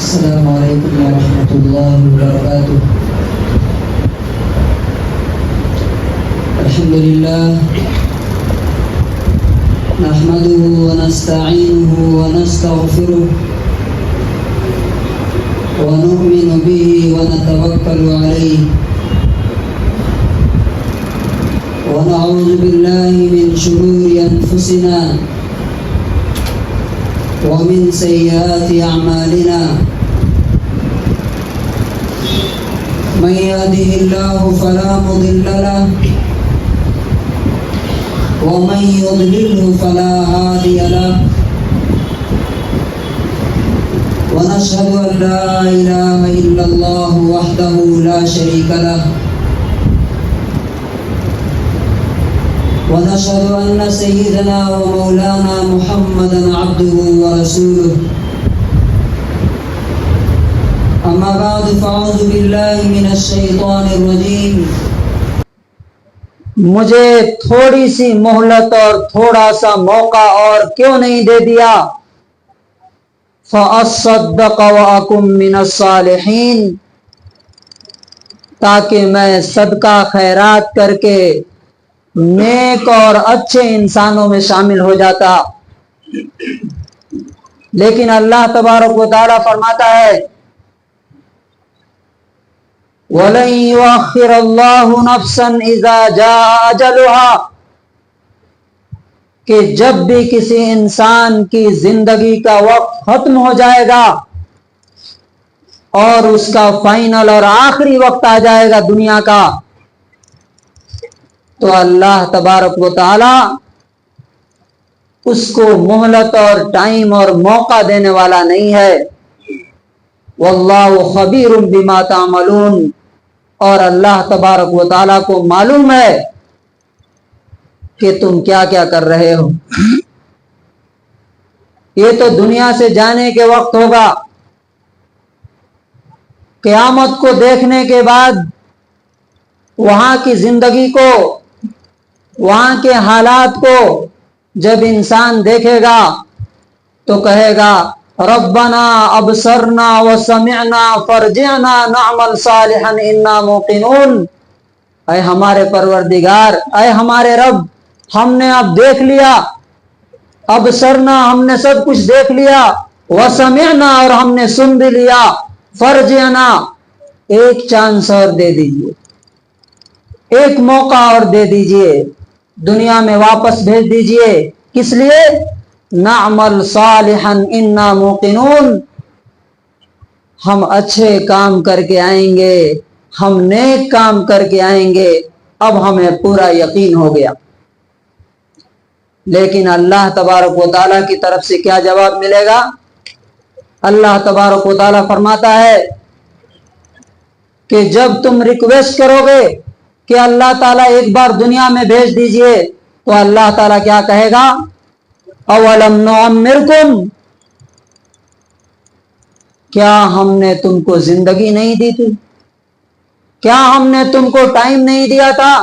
السلام علیکم ورحمۃ اللہ وبرکاتہ۔ الحمد للہ نحمده ونستعینه ونستغفره ونؤمن به ونتوکل علیہ ونعوذ باللہ من شرور انفسنا ومن سیئات اعمالنا من يهده الله فلا مضل له ومن يضلله فلا هادي له ونشهد أن لا إله إلا الله وحده لا شريك له ونشهد أن سيدنا ومولانا محمدا عبده ورسوله أما بعد فأعوذ بالله من الشيطان الرجيم۔ مجھے تھوڑی سی مہلت اور تھوڑا سا موقع اور کیوں نہیں دے دیا؟ فَأَصَّدَّقَ وَأَكُن مِّنَ الصَّالِحِينَ، تاکہ میں صدقہ خیرات کر کے نیک اور اچھے انسانوں میں شامل ہو جاتا۔ لیکن اللہ تبارک و تعالیٰ فرماتا ہے وَلَن يُؤَخِّرَ اللَّهُ نَفْسًا إِذَا جَاءَ أَجَلُهَا، کہ جب بھی کسی انسان کی زندگی کا وقت ختم ہو جائے گا اور اس کا فائنل اور آخری وقت آ جائے گا دنیا کا، تو اللہ تبارک و تعالی اس کو مہلت اور ٹائم اور موقع دینے والا نہیں ہے۔ واللہ خبیر بما تعملون، اور اللہ تبارک و تعالی کو معلوم ہے کہ تم کیا کیا کر رہے ہو۔ یہ تو دنیا سے جانے کے وقت ہوگا، قیامت کو دیکھنے کے بعد وہاں کی زندگی کو، وہاں کے حالات کو جب انسان دیکھے گا تو کہے گا ربنا ابصرنا وسمعنا فرجعنا نعمل صالحا انا موقنون، اے ہمارے پروردگار، اے ہمارے رب، ہم نے اب دیکھ لیا، ابصرنا ہم نے سب کچھ دیکھ لیا، وسمعنا اور ہم نے سن بھی لیا، فرجعنا ایک چانس اور دے دیجئے، ایک موقع اور دے دیجئے، دنیا میں واپس بھیج دیجئے۔ کس لیے؟ نعمل صالحا انا موقنون، ہم اچھے کام کر کے آئیں گے، ہم نیک کام کر کے آئیں گے، اب ہمیں پورا یقین ہو گیا۔ لیکن اللہ تبارک و تعالیٰ کی طرف سے کیا جواب ملے گا؟ اللہ تبارک و تعالیٰ فرماتا ہے کہ جب تم ریکویسٹ کرو گے کہ اللہ تعالیٰ ایک بار دنیا میں بھیج دیجئے، تو اللہ تعالیٰ کیا کہے گا؟ اولم نعمرکم، کیا ہم نے تم کو زندگی نہیں دی تھی؟ کیا ہم نے تم کو ٹائم نہیں دیا تھا؟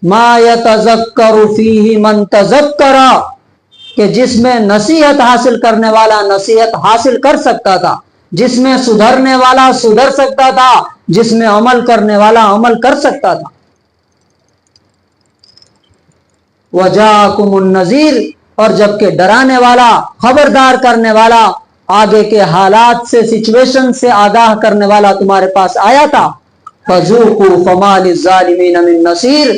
ما یتذکر فیہ من تذکر، کہ جس میں نصیحت حاصل کرنے والا نصیحت حاصل کر سکتا تھا، جس میں سدھرنے والا سدھر سکتا تھا، جس میں عمل کرنے والا عمل کر سکتا تھا۔ وجاءکم النذیر، اور جبکہ ڈرانے والا، خبردار کرنے والا، آگے کے حالات سے، سچویشن سے آگاہ کرنے والا تمہارے پاس آیا تھا۔ فذوقوا فما للظالمین من نصیر،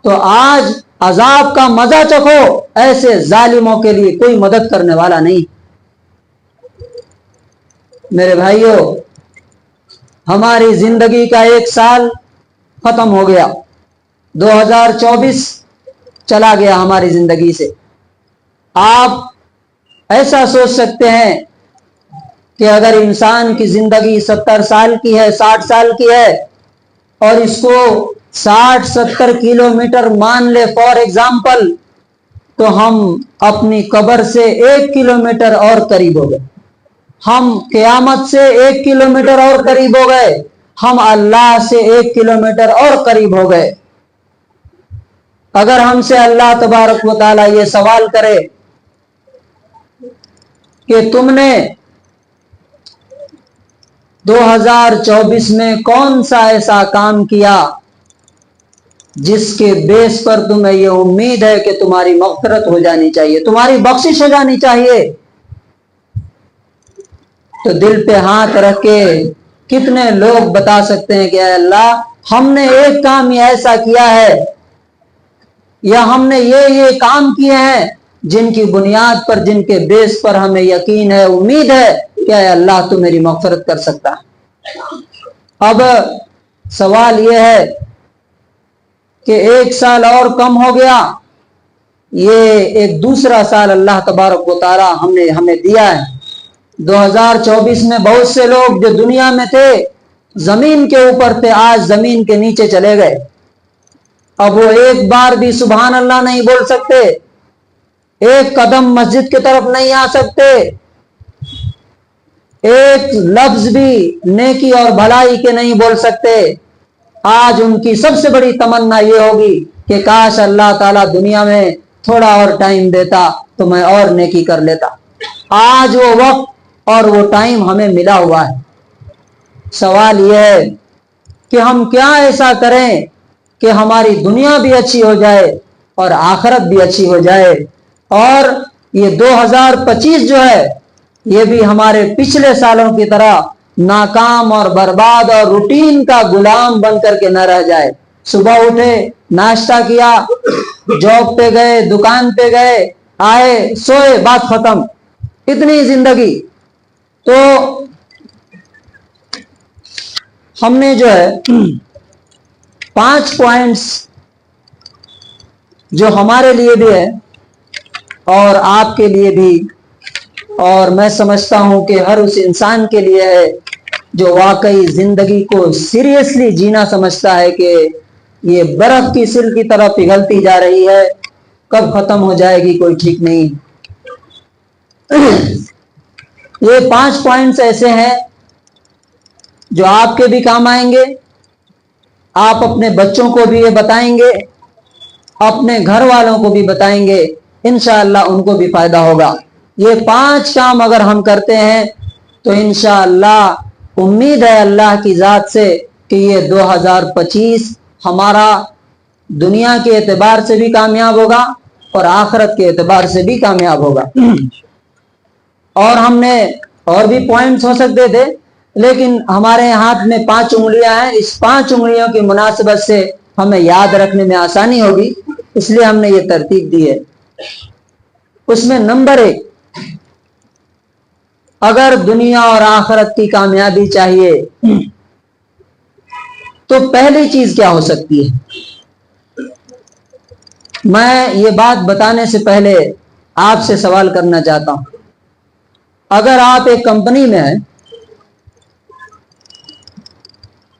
تو آج عذاب کا مزہ چکھو، ایسے ظالموں کے لیے کوئی مدد کرنے والا نہیں۔ میرے بھائیوں، ہماری زندگی کا ایک سال ختم ہو گیا، 2024 چلا گیا ہماری زندگی سے۔ آپ ایسا سوچ سکتے ہیں کہ اگر انسان کی زندگی 70 سال کی ہے، 60 سال کی ہے، اور اس کو 60-70 کلومیٹر مان لے فار ایگزامپل، تو ہم اپنی قبر سے 1 کلومیٹر اور قریب ہو گئے، ہم قیامت سے 1 کلومیٹر اور قریب ہو گئے، ہم اللہ سے 1 کلومیٹر اور قریب ہو گئے۔ اگر ہم سے اللہ تبارک و تعالیٰ یہ سوال کرے کہ تم نے 2024 میں کون سا ایسا کام کیا جس کے بیس پر تمہیں یہ امید ہے کہ تمہاری مغفرت ہو جانی چاہیے، تمہاری بخشش ہو جانی چاہیے؟ تو دل پہ ہاتھ رکھ کے کتنے لوگ بتا سکتے ہیں کہ اے اللہ ہم نے ایک کام یہ ایسا کیا ہے یا ہم نے یہ کام کیے ہیں جن کی بنیاد پر، جن کے بیس پر ہمیں یقین ہے، امید ہے کہ اے اللہ تو میری مغفرت کر سکتا ہے۔ اب سوال یہ ہے کہ 1 سال اور کم ہو گیا، یہ ایک دوسرا سال اللہ تبارک و تعالی ہمیں دیا ہے۔ 2024 میں بہت سے لوگ جو دنیا میں تھے، زمین کے اوپر تھے، آج زمین کے نیچے چلے گئے۔ اب وہ ایک بار بھی سبحان اللہ نہیں بول سکتے، ایک قدم مسجد کی طرف نہیں آ سکتے، ایک لفظ بھی نیکی اور بھلائی کے نہیں بول سکتے۔ آج ان کی سب سے بڑی تمنا یہ ہوگی کہ کاش اللہ تعالیٰ دنیا میں تھوڑا اور ٹائم دیتا تو میں اور نیکی کر لیتا۔ آج وہ وقت اور وہ ٹائم ہمیں ملا ہوا ہے۔ سوال یہ ہے کہ ہم کیا ایسا کریں کہ ہماری دنیا بھی اچھی ہو جائے اور آخرت بھی اچھی ہو جائے، اور یہ 2025 جو ہے یہ بھی ہمارے پچھلے سالوں کی طرح ناکام اور برباد اور روٹین کا غلام بن کر کے نہ رہ جائے۔ صبح اٹھے، ناشتہ کیا، جاب پہ گئے، دکان پہ گئے، آئے، سوئے، بات ختم، اتنی زندگی۔ تو ہم نے جو ہے 5 پوائنٹس جو ہمارے لیے بھی ہے اور آپ کے لیے بھی، اور میں سمجھتا ہوں کہ ہر اس انسان کے لیے ہے جو واقعی زندگی کو سیریسلی جینا سمجھتا ہے کہ یہ برف کی سل کی طرح پگھلتی جا رہی ہے، کب ختم ہو جائے گی کوئی ٹھیک نہیں۔ یہ 5 پوائنٹس ایسے ہیں جو آپ کے بھی کام آئیں گے، آپ اپنے بچوں کو بھی یہ بتائیں گے، اپنے گھر والوں کو بھی بتائیں گے، انشاءاللہ ان کو بھی فائدہ ہوگا۔ یہ 5 کام اگر ہم کرتے ہیں تو انشاءاللہ امید ہے اللہ کی ذات سے کہ یہ 2025 ہمارا دنیا کے اعتبار سے بھی کامیاب ہوگا اور آخرت کے اعتبار سے بھی کامیاب ہوگا۔ اور ہم نے اور بھی پوائنٹس ہو سکتے تھے، لیکن ہمارے ہاتھ میں 5 انگلیاں ہیں، اس 5 انگلیوں کی مناسبت سے ہمیں یاد رکھنے میں آسانی ہوگی، اس لیے ہم نے یہ ترتیب دی ہے۔ اس میں نمبر 1، اگر دنیا اور آخرت کی کامیابی چاہیے تو پہلی چیز کیا ہو سکتی ہے؟ میں یہ بات بتانے سے پہلے آپ سے سوال کرنا چاہتا ہوں۔ اگر آپ ایک کمپنی میں ہیں،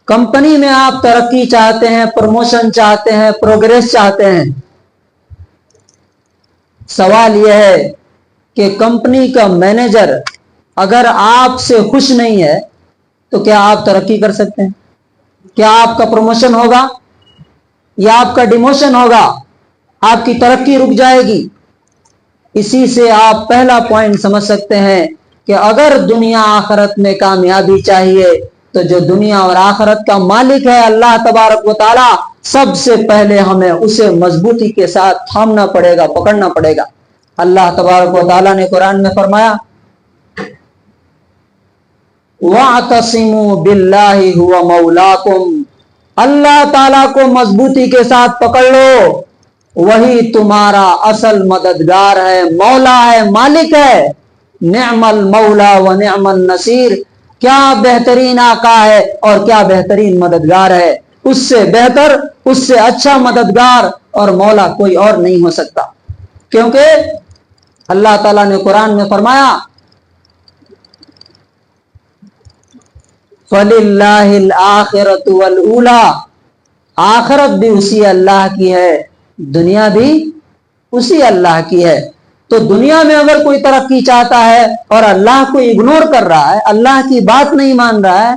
کمپنی میں آپ ترقی چاہتے ہیں، پروموشن چاہتے ہیں، پروگریس چاہتے ہیں، سوال یہ ہے کہ کمپنی کا مینیجر اگر آپ سے خوش نہیں ہے تو کیا آپ ترقی کر سکتے ہیں؟ کیا آپ کا پروموشن ہوگا یا آپ کا ڈیموشن ہوگا؟ آپ کی ترقی رک جائے گی۔ اسی سے آپ پہلا پوائنٹ سمجھ سکتے ہیں کہ اگر دنیا آخرت میں کامیابی چاہیے تو جو دنیا اور آخرت کا مالک ہے اللہ تبارک و تعالی، سب سے پہلے ہمیں اسے مضبوطی کے ساتھ تھامنا پڑے گا، پکڑنا پڑے گا۔ اللہ تبارک و تعالی نے قرآن میں فرمایا وَاعْتَصِمُوا بِاللَّهِ هُوَ مَوْلَاكُمْ، اللہ تعالیٰ کو مضبوطی کے ساتھ پکڑ لو، وہی تمہارا اصل مددگار ہے، مولا ہے، مالک ہے۔ نعم المولا و نعم النصیر، کیا بہترین آقا ہے اور کیا بہترین مددگار ہے، اس سے بہتر، اس سے اچھا مددگار اور مولا کوئی اور نہیں ہو سکتا، کیونکہ اللہ تعالیٰ نے قرآن میں فرمایا فَلِلَّهِ الْآخِرَةُ وَالْأُولَى، آخرت بھی اسی اللہ کی ہے، دنیا بھی اسی اللہ کی ہے۔ تو دنیا میں اگر کوئی ترقی چاہتا ہے اور اللہ کو اگنور کر رہا ہے، اللہ کی بات نہیں مان رہا ہے،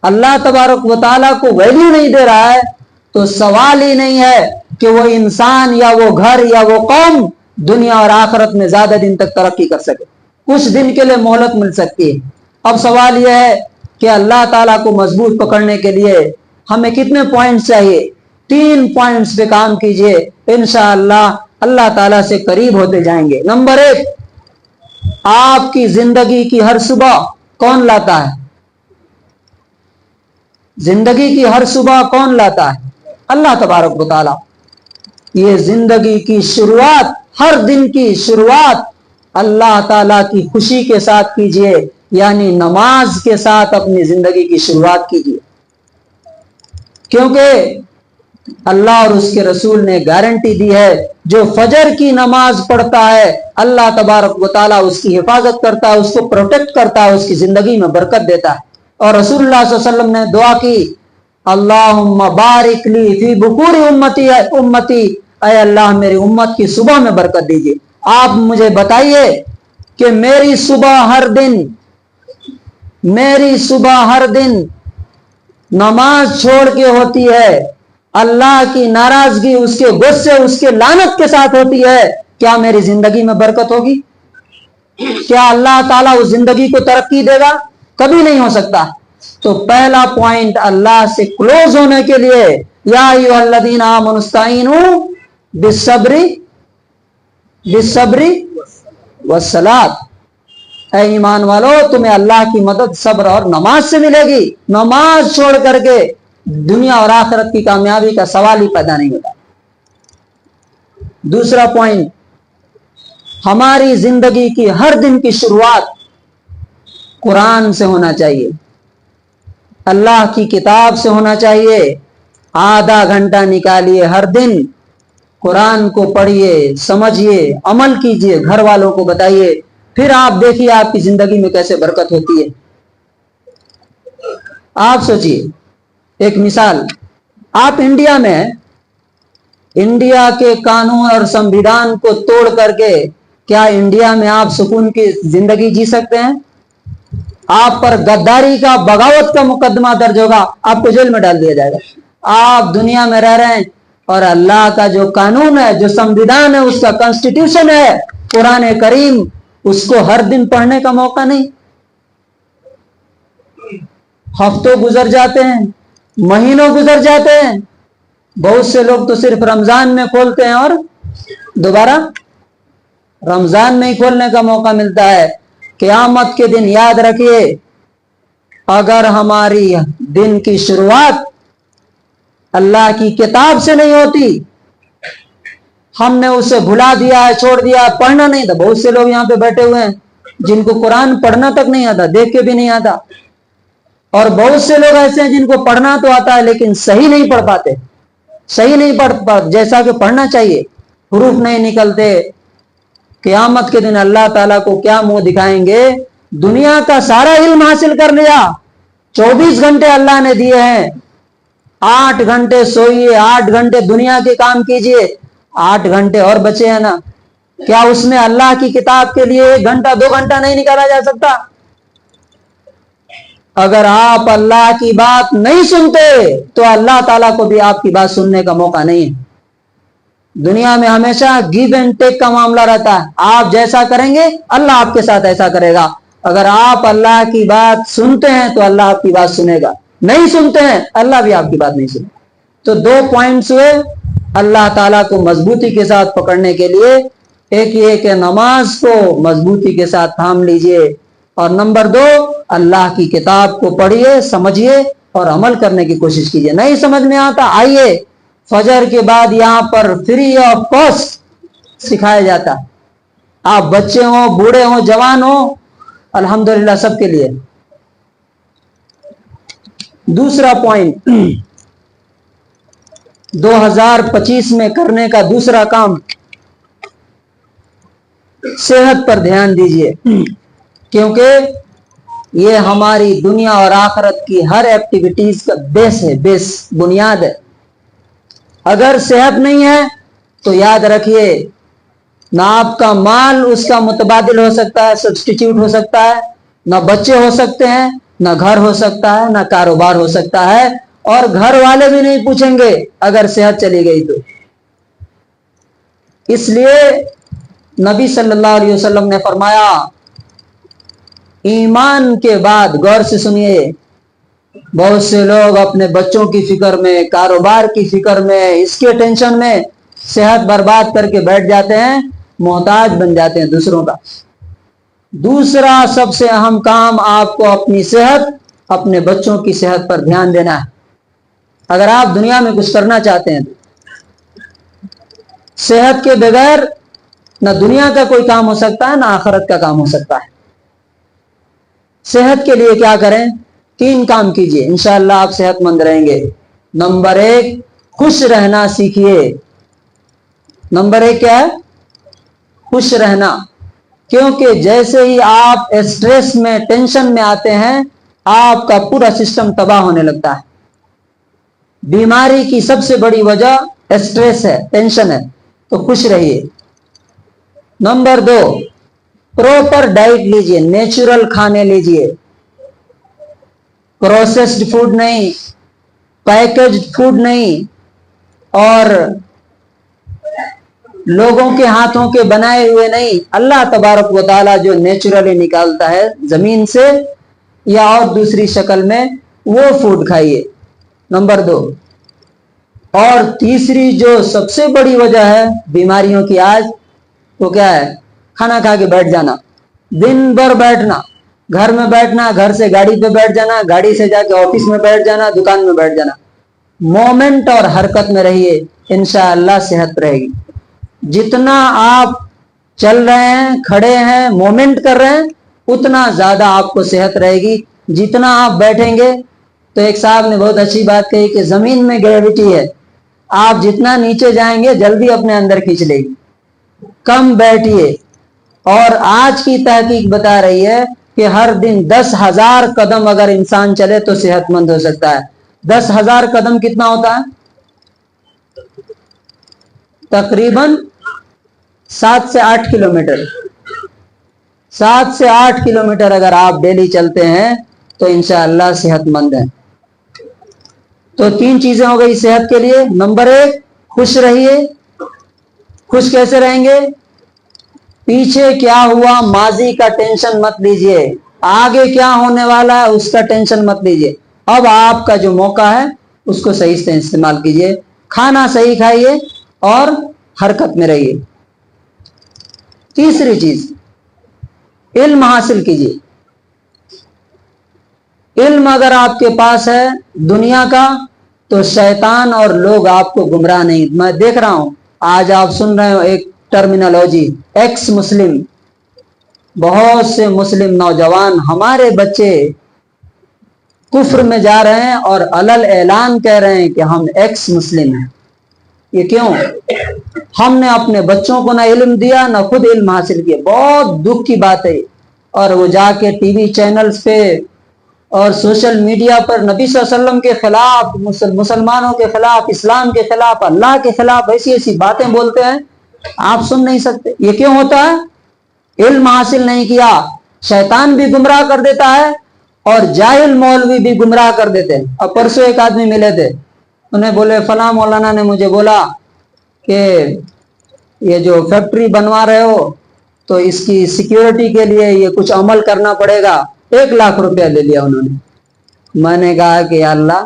اللہ تبارک و تعالیٰ کو ویلیو نہیں دے رہا ہے، تو سوال ہی نہیں ہے کہ وہ انسان یا وہ گھر یا وہ قوم دنیا اور آخرت میں زیادہ دن تک ترقی کر سکے۔ کچھ دن کے لیے مہلت مل سکتی ہے۔ اب سوال یہ ہے کہ اللہ تعالیٰ کو مضبوط پکڑنے کے لیے ہمیں کتنے پوائنٹس چاہیے؟ 3 پوائنٹس پہ کام کیجئے، انشاءاللہ اللہ تعالیٰ سے قریب ہوتے جائیں گے۔ نمبر 1، آپ کی زندگی کی ہر صبح کون لاتا ہے؟ زندگی کی ہر صبح کون لاتا ہے؟ اللہ تبارک و تعالیٰ۔ یہ زندگی کی شروعات، ہر دن کی شروعات اللہ تعالیٰ کی خوشی کے ساتھ کیجئے، یعنی نماز کے ساتھ اپنی زندگی کی شروعات کیجئے، کیونکہ اللہ اور اس کے رسول نے گارنٹی دی ہے جو فجر کی نماز پڑھتا ہے اللہ تبارک و تعالیٰ اس کی حفاظت کرتا ہے، اس کو پروٹیکٹ کرتا ہے، اس کی زندگی میں برکت دیتا ہے۔ اور رسول اللہ صلی اللہ علیہ وسلم نے دعا کی، اللہم بارک لی فی بکور امتی، اے اللہ میری امت کی صبح میں برکت دیجئے۔ آپ مجھے بتائیے کہ میری صبح ہر دن نماز چھوڑ کے ہوتی ہے، اللہ کی ناراضگی، اس کے غصے، اس کے لعنت کے ساتھ ہوتی ہے، کیا میری زندگی میں برکت ہوگی؟ کیا اللہ تعالیٰ اس زندگی کو ترقی دے گا؟ کبھی نہیں ہو سکتا۔ تو پہلا پوائنٹ اللہ سے کلوز ہونے کے لیے، یا ایھا الذین آمنوا استعینوا بالصبر والصلاۃ، اے ایمان والو تمہیں اللہ کی مدد صبر اور نماز سے ملے گی۔ نماز چھوڑ کر کے دنیا اور آخرت کی کامیابی کا سوال ہی پیدا نہیں ہوتا۔ دوسرا پوائنٹ، ہماری زندگی کی ہر دن کی شروعات قرآن سے ہونا چاہیے، اللہ کی کتاب سے ہونا چاہیے۔ آدھا گھنٹہ نکالیے ہر دن، قرآن کو پڑھیے، سمجھیے، عمل کیجیے، گھر والوں کو بتائیے، پھر آپ دیکھیے آپ کی زندگی میں کیسے برکت ہوتی ہے۔ آپ سوچیے، ایک مثال، آپ انڈیا میں انڈیا کے قانون اور سمویدھان کو توڑ کر کے کیا انڈیا میں آپ سکون کی زندگی جی سکتے ہیں؟ آپ پر غداری کا، بغاوت کا مقدمہ درج ہوگا، آپ کو جیل میں ڈال دیا جائے گا۔ آپ دنیا میں رہ رہے ہیں اور اللہ کا جو قانون ہے، جو سمویدھان ہے، اس کا کانسٹیٹیوشن ہے قرآن کریم، اس کو ہر دن پڑھنے کا موقع نہیں۔ ہفتوں گزر جاتے ہیں، مہینوں گزر جاتے ہیں، بہت سے لوگ تو صرف رمضان میں کھولتے ہیں اور دوبارہ رمضان میں ہی کھولنے کا موقع ملتا ہے۔ قیامت کے دن یاد رکھیے، اگر ہماری دن کی شروعات اللہ کی کتاب سے نہیں ہوتی، ہم نے اسے بھلا دیا ہے، چھوڑ دیا ہے، پڑھنا نہیں تھا۔ بہت سے لوگ یہاں پہ بیٹھے ہوئے ہیں جن کو قرآن پڑھنا تک نہیں آتا، دیکھ کے بھی نہیں آتا، اور بہت سے لوگ ایسے ہیں جن کو پڑھنا تو آتا ہے لیکن صحیح نہیں پڑھ پاتے، صحیح نہیں پڑھ پاتے جیسا کہ پڑھنا چاہیے، حروف نہیں نکلتے۔ قیامت کے دن اللہ تعالیٰ کو کیا منہ دکھائیں گے؟ دنیا کا سارا علم حاصل کر لیا، 24 گھنٹے اللہ نے دیے ہیں، 8 گھنٹے سوئیے، 8 گھنٹے دنیا کے کام کیجئے، 8 گھنٹے اور بچے ہیں نا، کیا اس میں اللہ کی کتاب کے لیے 1 گھنٹہ 2 گھنٹہ نہیں نکالا جا سکتا؟ اگر آپ اللہ کی بات نہیں سنتے تو اللہ تعالیٰ کو بھی آپ کی بات سننے کا موقع نہیں ہے۔ دنیا میں ہمیشہ گیو اینڈ ٹیک کا معاملہ رہتا ہے، آپ جیسا کریں گے اللہ آپ کے ساتھ ایسا کرے گا۔ اگر آپ اللہ کی بات سنتے ہیں تو اللہ آپ کی بات سنے گا، نہیں سنتے ہیں اللہ بھی آپ کی بات نہیں سنے۔ تو 2 پوائنٹس ہوئے اللہ تعالیٰ کو مضبوطی کے ساتھ پکڑنے کے لیے، ایک یہ کہ نماز کو مضبوطی کے ساتھ تھام لیجئے، اور نمبر 2 اللہ کی کتاب کو پڑھیے، سمجھیے اور عمل کرنے کی کوشش کیجئے۔ نہیں سمجھ میں آتا، آئیے، فجر کے بعد یہاں پر فری آف کاسٹ سکھایا جاتا، آپ بچے ہوں، بوڑھے ہوں، جوان ہوں، الحمدللہ سب کے لیے۔ دوسرا پوائنٹ 2025 میں کرنے کا دوسرا کام، صحت پر دھیان دیجئے، کیونکہ یہ ہماری دنیا اور آخرت کی ہر ایکٹیویٹیز کا بیس ہے، بنیاد ہے۔ اگر صحت نہیں ہے تو یاد رکھیے، نہ آپ کا مال اس کا متبادل ہو سکتا ہے، سبسٹیچیوٹ ہو سکتا ہے، نہ بچے ہو سکتے ہیں، نہ گھر ہو سکتا ہے، نہ کاروبار ہو سکتا ہے، اور گھر والے بھی نہیں پوچھیں گے اگر صحت چلی گئی تو۔ اس لیے نبی صلی اللہ علیہ وسلم نے فرمایا، ایمان کے بعد، غور سے سنیے، بہت سے لوگ اپنے بچوں کی فکر میں، کاروبار کی فکر میں، اس کے ٹینشن میں صحت برباد کر کے بیٹھ جاتے ہیں، محتاج بن جاتے ہیں دوسروں کا۔ دوسرا سب سے اہم کام آپ کو اپنی صحت، اپنے بچوں کی صحت پر دھیان دینا ہے۔ اگر آپ دنیا میں کچھ کرنا چاہتے ہیں تو صحت کے بغیر نہ دنیا کا کوئی کام ہو سکتا ہے، نہ آخرت کا کام ہو سکتا ہے۔ صحت کے لیے کیا کریں؟ 3 کام کیجئے، انشاءاللہ آپ صحت مند رہیں گے۔ نمبر 1، خوش رہنا سیکھیے۔ نمبر 1 کیا ہے؟ خوش رہنا۔ کیونکہ جیسے ہی آپ اسٹریس میں، ٹینشن میں آتے ہیں، آپ کا پورا سسٹم تباہ ہونے لگتا ہے۔ بیماری کی سب سے بڑی وجہ اسٹریس ہے، ٹینشن ہے، تو خوش رہیے۔ نمبر 2، پراپر ڈائٹ لیجئے، نیچرل کھانے لیجئے، پروسیسڈ فوڈ نہیں، پیکجڈ فوڈ نہیں، اور لوگوں کے ہاتھوں کے بنائے ہوئے نہیں۔ اللہ تبارک و تعالی جو نیچرلی نکالتا ہے زمین سے یا اور دوسری شکل میں، وہ فوڈ کھائیے۔ نمبر 2، اور تیسری جو سب سے بڑی وجہ ہے بیماریوں کی آج، وہ کیا ہے؟ کھانا کھا کے بیٹھ جانا، دن بھر بیٹھنا، گھر میں بیٹھنا، گھر سے گاڑی پہ بیٹھ جانا، گاڑی سے جا کے آفس میں بیٹھ جانا، دکان میں بیٹھ جانا۔ مومنٹ اور حرکت میں رہیے، انشاءاللہ صحت رہے گی۔ جتنا آپ چل رہے ہیں، کھڑے ہیں، مومنٹ کر رہے ہیں، اتنا زیادہ آپ کو صحت رہے گی۔ جتنا آپ بیٹھیں گے، تو ایک صاحب نے بہت اچھی بات کہی کہ زمین میں گریویٹی ہے، آپ جتنا نیچے جائیں گے جلدی اپنے اندر کھینچ لے گی۔ کم بیٹھیے۔ اور آج کی تحقیق بتا رہی ہے کہ ہر دن 10,000 قدم اگر انسان چلے تو صحت مند ہو سکتا ہے۔ 10,000 قدم کتنا ہوتا ہے؟ تقریباً 7 سے 8 کلومیٹر۔ 7 سے 8 کلومیٹر اگر آپ ڈیلی چلتے ہیں تو انشاءاللہ صحت مند ہیں۔ تو 3 چیزیں ہو گئی صحت کے لیے۔ نمبر 1، خوش رہیے۔ خوش کیسے رہیں گے؟ پیچھے کیا ہوا ماضی کا ٹینشن مت لیجئے، آگے کیا ہونے والا ہے اس کا ٹینشن مت لیجئے۔ اب آپ کا جو موقع ہے اس کو صحیح سے استعمال کیجئے۔ کھانا صحیح کھائیے اور حرکت میں رہیے۔ تیسری چیز، علم حاصل کیجئے۔ علم اگر آپ کے پاس ہے دنیا کا، تو شیطان اور لوگ آپ کو گمراہ نہیں۔ میں دیکھ رہا ہوں آج آپ سن رہے ہو ایک ٹرمینالوجی، ایکس مسلم۔ بہت سے مسلم نوجوان، ہمارے بچے کفر میں جا رہے ہیں اور علل اعلان کہہ رہے ہیں کہ ہم ایکس مسلم ہیں۔ یہ کیوں؟ ہم نے اپنے بچوں کو نہ علم دیا، نہ خود علم حاصل کیا۔ بہت دکھ کی بات ہے۔ اور وہ جا کے ٹی وی چینلز پہ اور سوشل میڈیا پر نبی صلی اللہ علیہ وسلم کے خلاف، مسلمانوں کے خلاف، اسلام کے خلاف، اللہ کے خلاف ایسی ایسی باتیں بولتے ہیں، آپ سن نہیں سکتے۔ یہ کیوں ہوتا ہے؟ علم حاصل نہیں کیا۔ شیطان بھی گمراہ کر دیتا ہے اور جاہل مولوی بھی گمراہ کر دیتے ہیں۔ اب پرسوں ایک آدمی ملے تھے، انہیں بولے فلاں مولانا نے مجھے بولا کہ یہ جو فیکٹری بنوا رہے ہو تو اس کی سیکیورٹی کے لیے یہ کچھ عمل کرنا پڑے گا۔ 1 لاکھ روپیہ لے لیا انہوں نے۔ میں نے کہا کہ یا اللہ،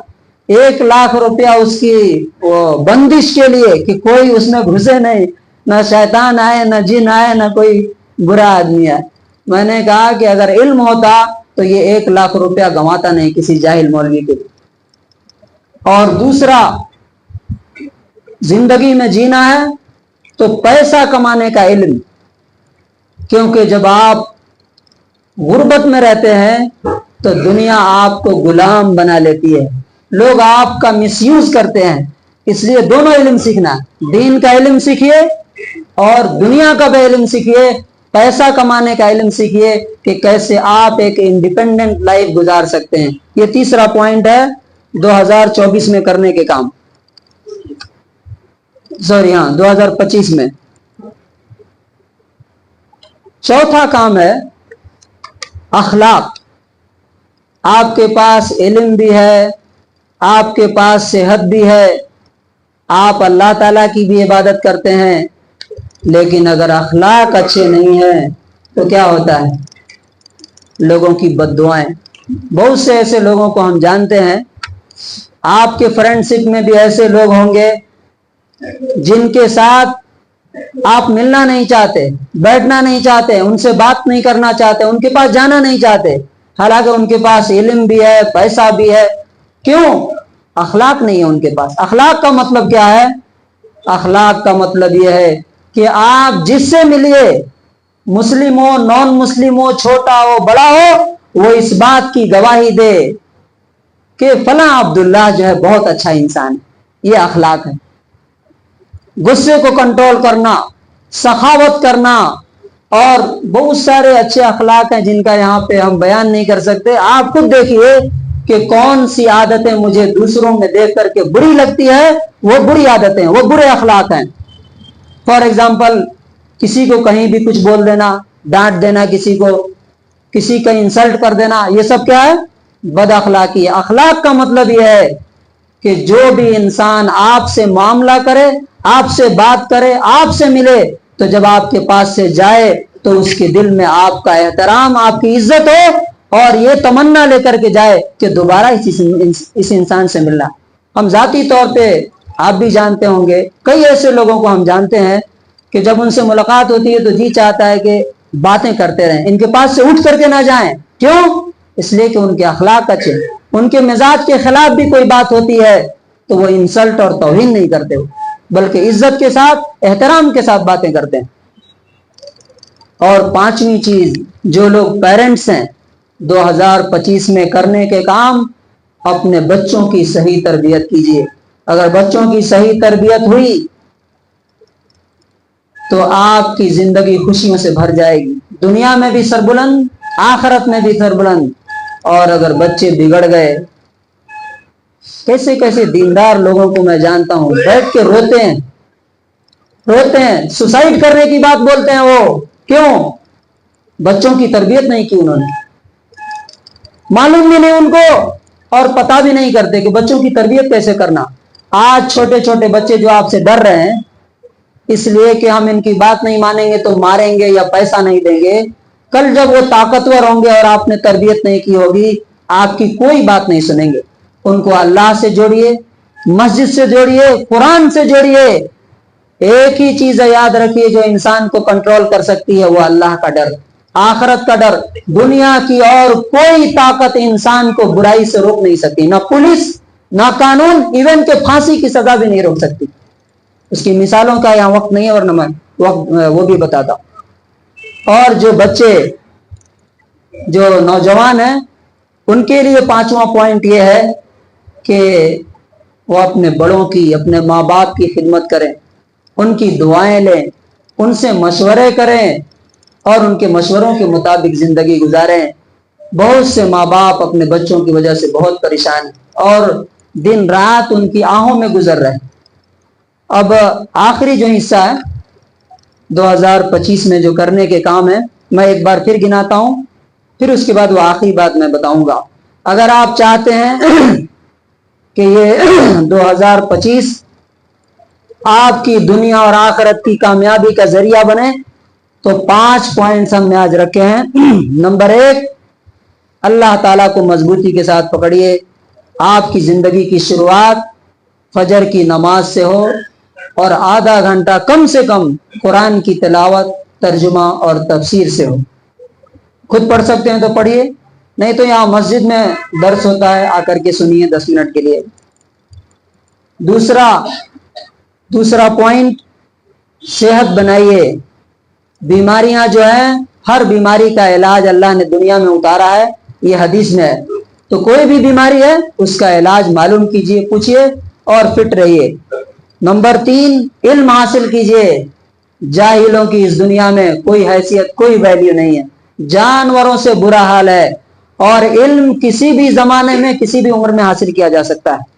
1 لاکھ روپیہ اس کی وہ بندش کے لیے کہ کوئی اس میں گھسے نہیں، نہ شیطان آئے، نہ جن آئے، نہ کوئی برا آدمی آئے۔ میں نے کہا کہ اگر علم ہوتا تو یہ 1 لاکھ روپیہ گنواتا نہیں کسی جاہل مولوی کے لیے۔ اور دوسرا، زندگی میں جینا ہے تو پیسہ کمانے کا علم، کیونکہ جب آپ غربت میں رہتے ہیں تو دنیا آپ کو غلام بنا لیتی ہے، لوگ آپ کا مس یوز کرتے ہیں۔ اس لیے دونوں علم سیکھنا، دین کا علم سیکھیے اور دنیا کا بھی علم سیکھیے، پیسہ کمانے کا علم سیکھیے کہ کیسے آپ ایک انڈیپینڈنٹ لائف گزار سکتے ہیں۔ یہ تیسرا پوائنٹ ہے 2024 میں کرنے کے کام، 2025 میں۔ چوتھا کام ہے اخلاق۔ آپ کے پاس علم بھی ہے، آپ کے پاس صحت بھی ہے، آپ اللہ تعالیٰ کی بھی عبادت کرتے ہیں، لیکن اگر اخلاق اچھے نہیں ہیں تو کیا ہوتا ہے؟ لوگوں کی بد دعائیں۔ بہت سے ایسے لوگوں کو ہم جانتے ہیں، آپ کے فرینڈ شپ میں بھی ایسے لوگ ہوں گے جن کے ساتھ آپ ملنا نہیں چاہتے، بیٹھنا نہیں چاہتے، ان سے بات نہیں کرنا چاہتے، ان کے پاس جانا نہیں چاہتے، حالانکہ ان کے پاس علم بھی ہے، پیسہ بھی ہے۔ کیوں؟ اخلاق نہیں ہے ان کے پاس۔ اخلاق کا مطلب کیا ہے؟ اخلاق کا مطلب یہ ہے کہ آپ جس سے ملیے، مسلم ہو، نان مسلم ہو، چھوٹا ہو، بڑا ہو، وہ اس بات کی گواہی دے کہ فلاں عبداللہ جو ہے بہت اچھا انسان ہے۔ یہ اخلاق ہے۔ غصے کو کنٹرول کرنا، سخاوت کرنا، اور بہت سارے اچھے اخلاق ہیں جن کا یہاں پہ ہم بیان نہیں کر سکتے۔ آپ خود دیکھیے کہ کون سی عادتیں مجھے دوسروں میں دیکھ کر کے بری لگتی ہے، وہ بری عادتیں، وہ برے اخلاق ہیں۔ فار ایگزامپل، کسی کو کہیں بھی کچھ بول دینا، ڈانٹ دینا، کسی کا انسلٹ کر دینا، یہ سب کیا ہے؟ بد اخلاقی ہے۔ اخلاق کا مطلب یہ ہے کہ جو بھی انسان آپ سے معاملہ کرے، آپ سے بات کرے، آپ سے ملے، تو جب آپ کے پاس سے جائے تو اس کے دل میں آپ کا احترام، آپ کی عزت ہو، اور یہ تمنا لے کر کے جائے کہ دوبارہ اس انسان سے ملنا۔ ہم ذاتی طور پہ، آپ بھی جانتے ہوں گے، کئی ایسے لوگوں کو ہم جانتے ہیں کہ جب ان سے ملاقات ہوتی ہے تو جی چاہتا ہے کہ باتیں کرتے رہیں، ان کے پاس سے اٹھ کر کے نہ جائیں۔ کیوں؟ اس لیے کہ ان کے اخلاق اچھے، ان کے مزاج کے خلاف بھی کوئی بات ہوتی ہے تو وہ انسلٹ اور توہین نہیں کرتے، بلکہ عزت کے ساتھ، احترام کے ساتھ باتیں کرتے ہیں۔ اور پانچویں چیز، جو لوگ پیرنٹس ہیں، 2025 میں کرنے کے کام، اپنے بچوں کی صحیح تربیت کیجیے۔ اگر بچوں کی صحیح تربیت ہوئی تو آپ کی زندگی خوشیوں سے بھر جائے گی، دنیا میں بھی سربلند، آخرت میں بھی سربلند۔ اور اگر بچے بگڑ گئے، کیسے کیسے دیندار لوگوں کو میں جانتا ہوں، بیٹھ کے روتے ہیں، سوسائڈ کرنے کی بات بولتے ہیں وہ۔ کیوں؟ بچوں کی تربیت نہیں کی انہوں نے، معلوم بھی نہیں ان کو، اور پتہ بھی نہیں کرتے کہ بچوں کی تربیت کیسے کرنا۔ آج چھوٹے چھوٹے بچے جو آپ سے ڈر رہے ہیں اس لیے کہ ہم ان کی بات نہیں مانیں گے تو ماریں گے یا پیسہ نہیں دیں گے، کل جب وہ طاقتور ہوں گے اور آپ نے تربیت نہیں کی ہوگی، آپ کی کوئی بات نہیں سنیں گے۔ ان کو اللہ سے جوڑیے، مسجد سے جوڑیے، قرآن سے جوڑیے۔ ایک ہی چیز یاد رکھیے جو انسان کو کنٹرول کر سکتی ہے، وہ اللہ کا ڈر، آخرت کا ڈر۔ دنیا کی اور کوئی طاقت انسان کو برائی سے روک نہیں سکتی، نہ پولیس، نہ قانون، ایون کہ پھانسی کی سزا بھی نہیں روک سکتی۔ اس کی مثالوں کا یہاں وقت نہیں ہے، ورنہ میں وہ بھی بتاتا ہوں۔ اور جو بچے، جو نوجوان ہیں، ان کے لیے پانچواں پوائنٹ یہ ہے کہ وہ اپنے بڑوں کی، اپنے ماں باپ کی خدمت کریں، ان کی دعائیں لیں، ان سے مشورے کریں، اور ان کے مشوروں کے مطابق زندگی گزاریں۔ بہت سے ماں باپ اپنے بچوں کی وجہ سے بہت پریشان ہیں اور دن رات ان کی آہوں میں گزر رہے ہیں۔ اب آخری جو حصہ ہے 2025 میں جو کرنے کے کام ہے، میں ایک بار پھر گناتا ہوں، پھر اس کے بعد وہ آخری بات میں بتاؤں گا۔ اگر آپ چاہتے ہیں کہ یہ 2025 آپ کی دنیا اور آخرت کی کامیابی کا ذریعہ بنے تو 5 پوائنٹس ہم نے آج رکھے ہیں۔ نمبر 1، اللہ تعالیٰ کو مضبوطی کے ساتھ پکڑیے۔ آپ کی زندگی کی شروعات فجر کی نماز سے ہو، اور آدھا گھنٹہ کم سے کم قرآن کی تلاوت، ترجمہ اور تفسیر سے ہو۔ خود پڑھ سکتے ہیں تو پڑھیے، نہیں تو یہاں مسجد میں درس ہوتا ہے، آ کر کے سنیے 10 منٹ کے لیے۔ دوسرا پوائنٹ، صحت بنائیے۔ بیماریاں جو ہیں، ہر بیماری کا علاج اللہ نے دنیا میں اتارا ہے، یہ حدیث میں ہے۔ تو کوئی بھی بیماری ہے اس کا علاج معلوم کیجئے، پوچھئے اور فٹ رہیے۔ نمبر 3، علم حاصل کیجئے۔ جاہلوں کی اس دنیا میں کوئی حیثیت، کوئی ویلیو نہیں ہے، جانوروں سے برا حال ہے، اور علم کسی بھی زمانے میں، کسی بھی عمر میں حاصل کیا جا سکتا ہے۔